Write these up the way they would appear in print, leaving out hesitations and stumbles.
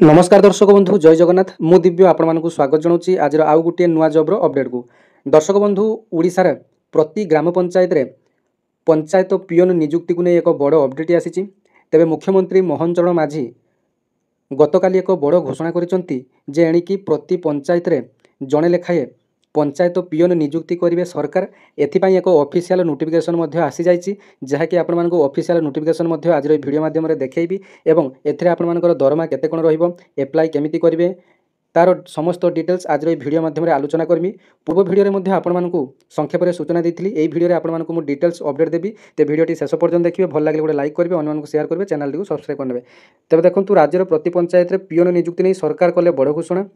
नमस्कार दर्शक बंधु जय जगन्नाथ मु दिव्य आपण स्वागत जनाऊँगी आज आउ गोटे नुआ जॉब अपडेट को। दर्शक बंधु ओडिशार प्रति ग्राम पंचायत रे पंचायत पियोन नियुक्ति को नहीं एक बड़ अपडेट आसी। तेबे मुख्यमंत्री मोहन चरण माझी गतकाली एक बड़ घोषणा करिसंती जे एणिकी प्रति पंचायत रे जणे लेखाए पंचायत पियोन नियुक्ति करेंगे सरकार। एथिपाई एक ऑफिशियल नोटिफिकेशन आसी जाइए जहाँकि आपण मानक ऑफिशियल नोटिफिकेशन आज वीडियो माध्यम देखी एवं एथिरे आपण मानकर दरमा केते कोन रहिबो एप्लाई केमिति करेंगे तार समस्त डिटेल्स आज वीडियो माध्यम आलोचना करमी। पूर्व वीडियो आपण मानक संक्षेप में सूचना देती यही वीडियो आपण मानक डिटेल्स अपडेट देवी। तो वीडियो शेष पर्यटन देखिए भल लगे गोटे लाइक करेंगे अन्य शेयर करेंगे चैनल को सब्सक्राइब करने। तेज देखो राज्यर प्रति पंचायत में पियोन नियुक्ति नहीं सरकार कले बड़ घोषणा।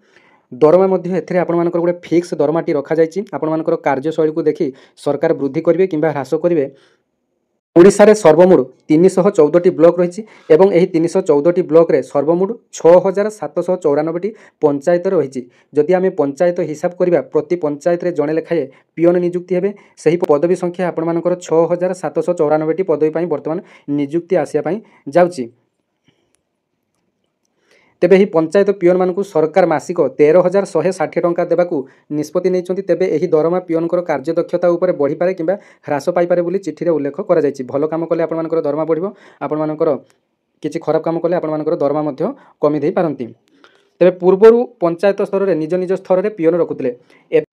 दरमा मध्य एथिरे आपण मानकर गोटे फिक्स दरमाटी रखा जाइए। आपण मानकर कार्यशैली को देखि सरकार वृद्धि करेंगे कि ह्रास करेंगे। ओडिशा रे सर्वमोट 314टी ब्लॉक रही एवं यही 314टी ब्लॉक रे सर्वमोट 6794टी पंचायत रही। जदि आम पंचायत हिसाब करवा प्रति पंचायत रे जणे लेखाए पियोन नियुक्ति हेबे सही पदवी संख्या आपण मानकर 6794टी पदवी बर्तमान नियुक्ति आसिया जाउची। तेबे ही पंचायत पियोन मानकु सरकार मासिक 13,160 टंका देबाकू निष्पत्ति नहीं। तेबे यही दरमा पियोनकर कार्यदक्षता उपर बढ़ी पारे किंबा ह्रास पाई पारे बोली चिठी रे उल्लेख करा जायछि। भल काम कले आपण मानकर दरमा बढ़िबो, आपण मानकर किछि खराब काम कले आपण मानकर दरमा मध्य कमी देई पारंती। तेबे पूर्वरु पंचायत स्तर रे निज निज स्तर रे पियोन रखुतले।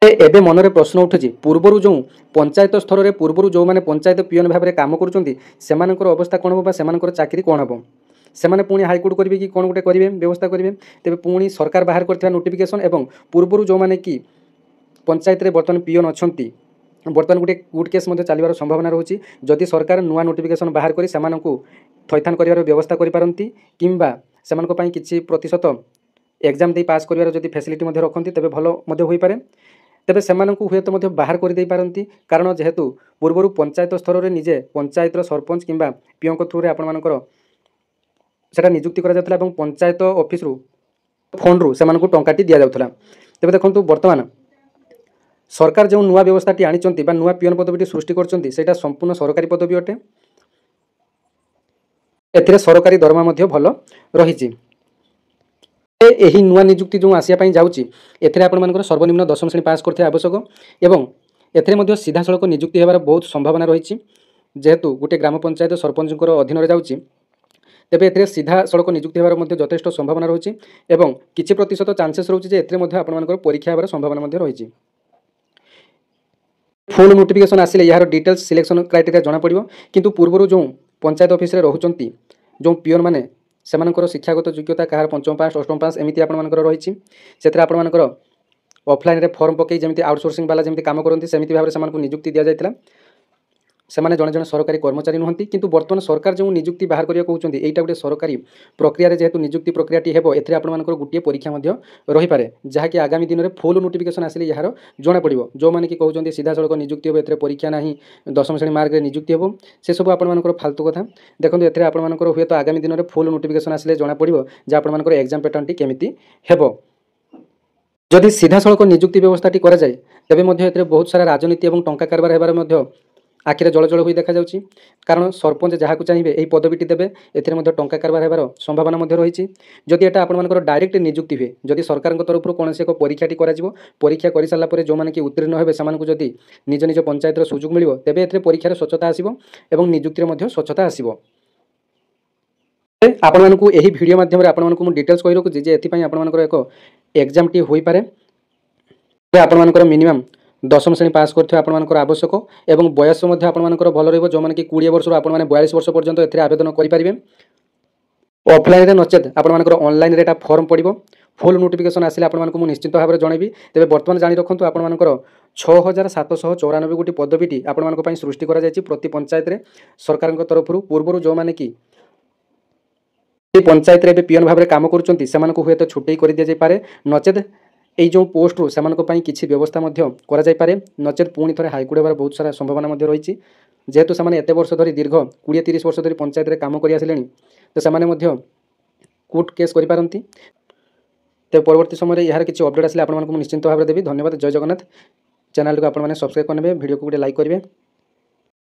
एबे मन रे प्रश्न उठुछि पूर्वरु जो पंचायत स्तर रे पूर्वरु जो माने पंचायत पियोन भाबरे काम करूचंती सेमानकर अवस्था कोन होबा सेमानकर चाकरी कोन होबो सेमाने पुणी हाईकोर्ट करेंगे कि कौन गोटे करेंगे व्यवस्था करेंगे। तेज पुणी सरकार बाहर कर नोटिफिकेशन एवं पूर्वर जो मैंने कि पंचायत रे बर्तमान पियोन अच्छा बर्तमान गोटे कोर्ट केस चलवर संभावना रोचे। जदि सरकार नुआ नोटिफिकेशन बाहर कर थैथान कर व्यवस्था करपारती किंबा से किसी प्रतिशत एग्जाम दे पास कर जदि फैसिलिटी रखती तेज भल हो पारे। तेबे सेमानंकु हुए तो बाहर कर दे पारंती कारण जेहेतु पूर्वर पंचायत स्तर में निजे पंचायतर सरपंच किंबा पियों थ्रू रे आपण मानकर सेटा नियुक्ति करा जातला एवं पंचायत ऑफिस रु फंड रु सेमानकु टंकाटी दिया जाउथला। तेबे देखंतु वर्तमान सरकार जो नुआ व्यवस्थाटी आनिचंती बा नुआ पियोन पदवीटी सृष्टि करचंती सेटा संपूर्ण सरकारी पदवी अटे। एथिरे सरकारी दरमा मध्य भल रहिछि। एही नुआ नियुक्ति जो आसिया पई जाउची एथिरे आपण मानकर सर्वनिम्न 10वीं श्रेणी पास करथे आवश्यक एवं एथिरे मध्य सीधा सड़क नियुक्ति हेबार बहुत संभावना रहिछि। जेहेतु गोटे ग्राम पंचायत सरपंचकर अधीन रे जाउची तेबे एथिरे सीधा सड़क नियुक्ति होबार मध्य यथेष्ट संभावना रही एवं किछि प्रतिशत चांसेस रही जे एथिरे मध्य आपण मानकर परीक्षा होबार संभावना मध्य रही। फुल नोटिफिकेशन आसिले यार डिटेल्स सिलेक्शन क्राइटेरिया जना पड़िबो किंतु पूर्वरु जो पंचायत ऑफिस रे रहउचंती जो पियोन माने सेमानकर शिक्षागत योग्यता कहार पंचम पास अष्टम पास एमिति आपण मानकर रही। सेथरे आपण मानकर ऑफलाइन रे फॉर्म पकई जेमिति आउटसोर्सिंग वाला जेमिति काम करंती सेमिति भाबरे सेमानकु नियुक्ति दिया जायतिला। सेमाने जड़े जड़े सरकारी कर्मचारी नुहंती किंतु वर्तमान सरकार जो नियुक्ति बाहर करिया कहउचंती एटा गोटे सरकारी प्रक्रिया रे जेहेतु नियुक्ति प्रक्रियाटी हेबो एथिरे आपण मानकर गोटे परीक्षा मध्य रही पारे जहाँकि आगामी दिन में फुल नोटिफिकेशन आसिले यार जना पड़िबो। जो माने कि कहउचंती सीधा सड़क नियुक्ति हेबो एथिरे परीक्षा नाही 10वीं श्रेणी मार्क रे नियुक्ति हेबो से सब आपण मानकर फालतू कथा। देखंतु एथिरे आपण मानकर हुए तो आगामी दिन में फुल नोटिफिकेशन आसिले जना पड़िबो जे आपण मानकर एग्जाम पैटर्नटी केमिति हेबो। जदि सीधा सड़क नियुक्ति व्यवस्थाटी करा जाय तबे मध्य एथिरे बहुत सारा राजनीति एवं टंका कारबार हेबार मध्य आखिरे जल जल हो देखा जाउची कारण सरपंच जहाँ चाहिए यही पदवीटी देवे एथिरे टंका कारबार हेबार संभावना रही। जदि एटा आपण मानकर डायरेक्ट नियुक्ति हुए जदि सरकार तरफ कौन एक परीक्षाटी करा परीक्षा कर सारा पर जो मैंने उत्तीर्ण हे से जदि निज निज पंचायत सुजोग मिल तेबे एथिरे परीक्षार स्वच्छता आसिबो एवं नियुक्ति स्वच्छता आसिबो। आपण मानकु एही वीडियो माध्यम रे आपण मानकु मु डिटेल्स कहि रखुची जे एथि पई आपण मानकर एक एग्जाम टी होई पारे। आपण मानकर मिनिमम 10वीं श्रेणी पास करथिबा आपण मानकर आवश्यक एवं बयस मध्य आपण मानकर भल रहइबो जो माने कि 20 वर्ष आपण माने 42 वर्ष पर्यंत एथिरे आवेदन करि परिबे। ऑफलाइन रे नचेत आपण मानकर ऑनलाइन रे एटा फॉर्म पड़िबो। फुल नोटिफिकेशन आसिले आपण मानकु मु निश्चित भाबरे जणैबी। तेबे वर्तमान जानि रखंतु आपण मानकर 6794 गोटी पदवीटी आपण मानक पई सृष्टि करा जायछि प्रति पंचायत रे सरकारक तरफरु। पूर्वरु जो माने कि पंचायत रे पियोन भाबरे काम करूचंती सेमानकु हुए तो छुट्टी कर दिया जाय पारे नचेत यही जो पोस्ट रू से किसी व्यवस्था करा जाय पारे नचेत पुणी थे हाईकोर्ट होबार बहुत सारा संभावना रही। जेहेतु से एत वर्ष धरी दीर्घ 20-30 वर्ष धरी पंचायत रे काम कर आसिले तो से कोर्ट केस करिपारंती। तो परवर्ती समय यार किसी अपडेट आसिले आपण मानकु निश्चिंत भाव देवी। धन्यवाद। जय जगन्नाथ। चैनल को आपण माने सब्सक्राइब करने वीडियो को गोटे लाइक करेंगे।